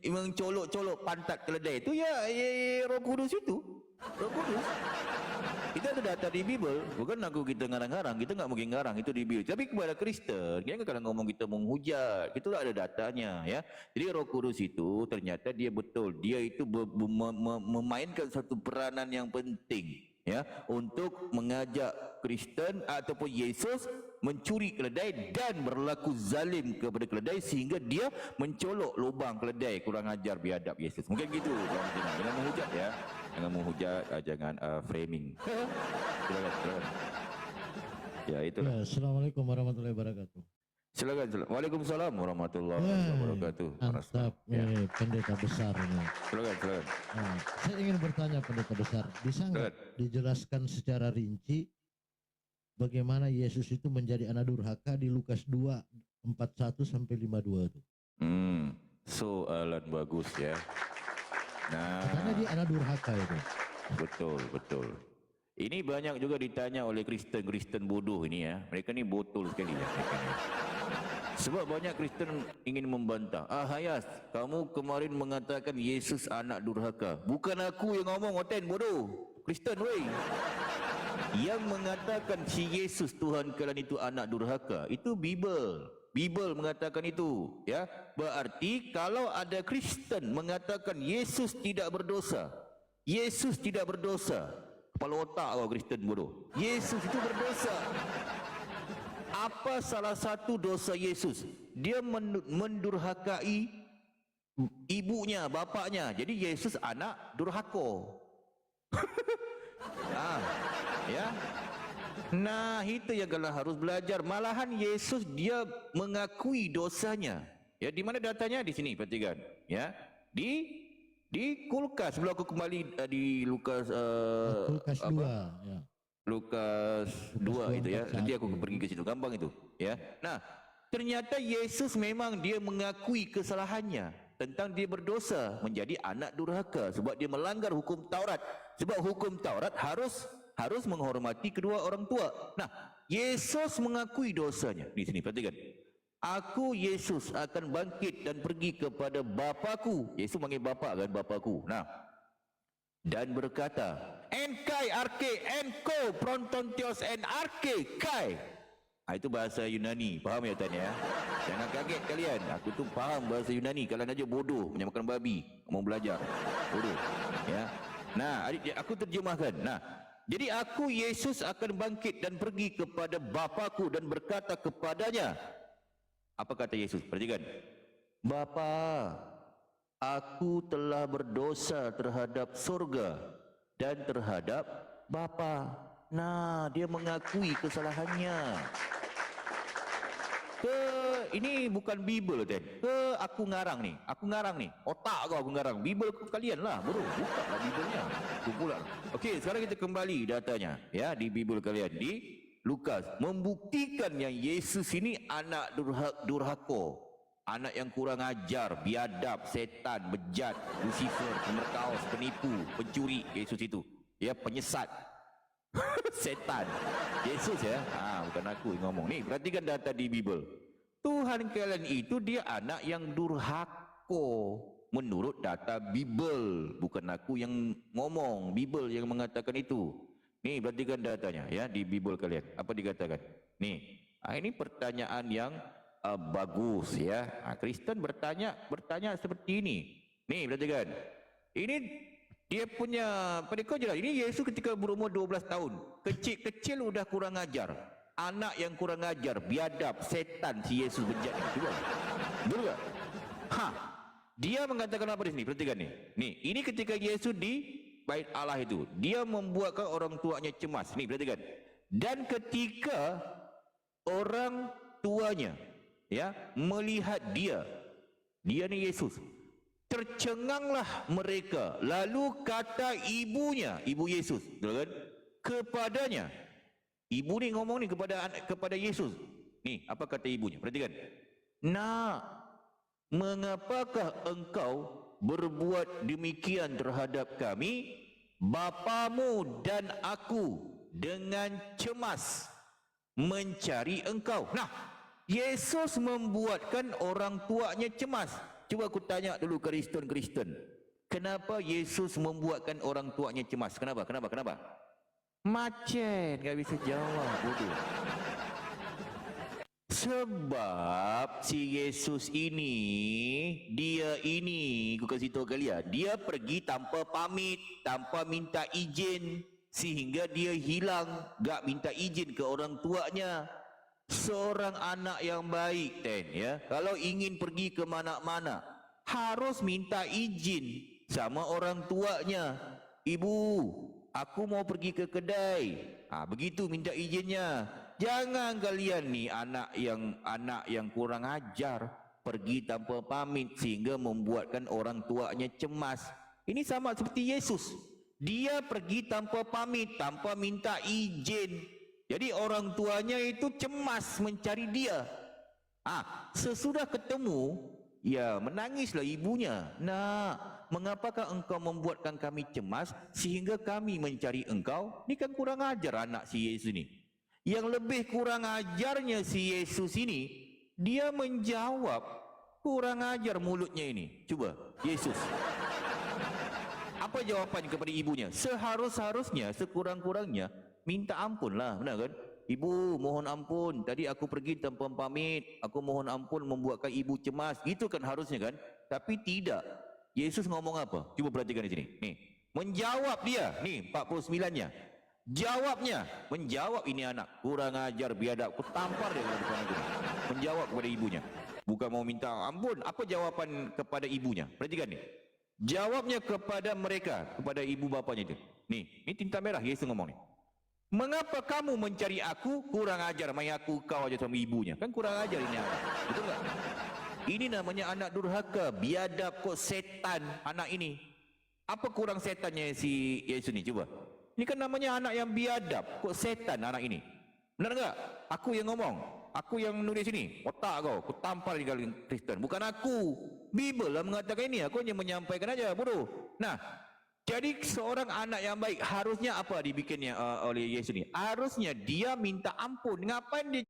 mencolok-colok pantat keledai itu ya, Roh Kudus itu. Roh Kudus. Kita ada data di Bible, bukan aku kita ngarang-ngarang, kita nggak mungkin ngarang, itu di Bible. Tapi kepada Kristen, kita kadang ngomong kita menghujat, itu ada datanya ya. Jadi Roh Kudus itu ternyata dia betul, dia itu memainkan satu peranan yang penting ya untuk mengajak Kristen ataupun Yesus mencuri keledai dan berlaku zalim kepada keledai sehingga dia mencolok lubang keledai, kurang ajar biadab Yesus. Mungkin gitu, jangan menghujat ya. Jangan menghujat, jangan framing. Silakan. Ya, itulah. Ya, Assalamualaikum warahmatullahi wabarakatuh. Silakan. Waalaikumsalam warahmatullahi wabarakatuh. Mantap, pendeta besar ini. Silakan. Nah, saya ingin bertanya pendeta besar, bisa nggak dijelaskan secara rinci bagaimana Yesus itu menjadi anak durhaka di Lukas 2:41 sampai 52 itu? Soalan bagus ya. Nah, katanya dia anak durhaka itu. Betul. Ini banyak juga ditanya oleh Kristen bodoh ini ya. Mereka ni botol sekali ya. Sebab banyak Kristen ingin membantah. Hayas, kamu kemarin mengatakan Yesus anak durhaka. Bukan aku yang ngomong, oten bodoh. Kristen weh. Yang mengatakan si Yesus Tuhan kalian itu anak durhaka, itu Bible mengatakan itu ya. Berarti kalau ada Kristen mengatakan Yesus tidak berdosa, kepala otak kau Kristen bodoh. Yesus itu berdosa. Apa salah satu dosa Yesus? Dia mendurhakai ibunya, bapaknya. Jadi Yesus anak durhaka. Ya. Nah, itu yang kalian harus belajar. Malahan Yesus dia mengakui dosanya. Ya, di mana datanya? Di sini, perhatikan. Ya, di kulkas. Sebelum aku kembali di Lukas Lukas 2, ya. Lukas 2 itu ya. Nanti aku pergi ke situ, gampang itu. Ya. Nah, ternyata Yesus memang dia mengakui kesalahannya tentang dia berdosa, menjadi anak durhaka sebab dia melanggar hukum Taurat. Sebab hukum Taurat harus menghormati kedua orang tua. Nah, Yesus mengakui dosanya. Di sini perhatikan. Aku Yesus akan bangkit dan pergi kepada Bapakku. Yesus panggil Bapa kan, Bapakku. Nah, dan berkata, Enkai arke enko prontontios en arke kai. Itu bahasa Yunani. Faham ya tuan ya? Jangan kaget kalian. Aku tu faham bahasa Yunani. Kalian aja bodoh punya makan babi, mau belajar. Bodoh. Ya. Nah, aku terjemahkan. Nah, jadi aku Yesus akan bangkit dan pergi kepada Bapakku dan berkata kepadanya. Apa kata Yesus? Perhatikan. Bapa, aku telah berdosa terhadap surga dan terhadap Bapa. Nah, dia mengakui kesalahannya. Ini bukan Bible kan? Aku ngarang nih. Otak kau aku ngarang. Bible kalian lah, bodoh. Bukalah Bible-nya. Itu pula. Okey, sekarang kita kembali datanya ya di Bible kalian di Lukas, membuktikan yang Yesus ini anak durhaka. Anak yang kurang ajar, biadab, setan, bejat, Lucifer, pemerkaos, penipu, pencuri. Yesus itu ya, penyesat. Setan. Yesus ya. Bukan aku yang ngomong. Nih, perhatikan data di Bible. Tuhan kalian itu dia anak yang durhaka menurut data Bible. Bukan aku yang ngomong, Bible yang mengatakan itu. Nih, perhatikan datanya ya di Bible kalian. Apa dikatakan? Nih, ini pertanyaan yang bagus ya. Kristen bertanya seperti ini. Nih, perhatikan. Ini dia punya pada kau jelas. Ini Yesus ketika berumur 12 tahun. Kecil-kecil udah kurang ajar. Anak yang kurang ajar, biadab, setan si Yesus bejat itu. Betul tak? Dia mengatakan apa di sini? Perhatikan nih. Nih, ini ketika Yesus di Bait Allah itu, dia membuatkan orang tuanya cemas. Nih, perhatikan. Dan ketika orang tuanya ya melihat dia ni Yesus, tercenganglah mereka. Lalu kata ibunya, ibu Yesus, kan, kepadanya. Ibu ni ngomong ni kepada Yesus. Ni, apa kata ibunya? Perhatikan. Nak, mengapakah engkau berbuat demikian terhadap kami, bapamu dan aku, dengan cemas mencari engkau? Nah, Yesus membuatkan orang tuanya cemas. Cuba aku tanya dulu Kristen. Kenapa Yesus membuatkan orang tuanya cemas? Kenapa? Macet, nggak bisa jawab, bodoh. Sebab si Yesus ini, aku kasih tahu kalian, dia pergi tanpa pamit, tanpa minta izin, sehingga dia hilang, gak minta izin ke orang tuanya. Seorang anak yang baik, ya, kalau ingin pergi ke mana-mana, harus minta izin sama orang tuanya. Ibu, aku mau pergi ke kedai. Begitu minta izinnya. Jangan kalian nih anak yang kurang ajar pergi tanpa pamit sehingga membuatkan orang tuanya cemas. Ini sama seperti Yesus. Dia pergi tanpa pamit, tanpa minta izin. Jadi orang tuanya itu cemas mencari dia. Sesudah ketemu, ya menangislah ibunya. Nak, mengapakah engkau membuatkan kami cemas sehingga kami mencari engkau? Ini kan kurang ajar anak si Yesus ini. Yang lebih kurang ajarnya si Yesus ini, dia menjawab, kurang ajar mulutnya ini. Coba, Yesus. Apa jawabannya kepada ibunya? Seharusnya, sekurang-kurangnya, minta ampun lah, benar kan? Ibu, mohon ampun, tadi aku pergi tanpa pamit, aku mohon ampun membuatkan ibu cemas. Gitu kan harusnya kan? Tapi tidak. Yesus ngomong apa? Coba perhatikan di sini. Nih, menjawab dia, nih 49-nya. Menjawab ini anak kurang ajar biadab, aku tampar dia dalam depan aku. Menjawab kepada ibunya, bukan mau minta ampun. Apa jawaban kepada ibunya? Perhatikan nih. Jawabnya kepada mereka, kepada ibu bapanya itu. Nih, ini tinta merah Yesus ngomong nih. Mengapa kamu mencari aku? Kurang ajar, main aku kau aja sama ibunya. Kan kurang ajar ini anak. Betul tak? Ini namanya anak durhaka, biadab, kok setan anak ini. Apa kurang setannya si Yesus ini? Coba. Ini kan namanya anak yang biadab, kok setan anak ini. Benar enggak? Aku yang ngomong, aku yang nulis ini. Otak kau, aku tampar di kali Kristen. Bukan aku. Bible lah mengatakan ini, aku hanya menyampaikan aja, bodoh. Nah, jadi seorang anak yang baik harusnya apa dibikinnya oleh Yesus ini? Harusnya dia minta ampun. Ngapain dia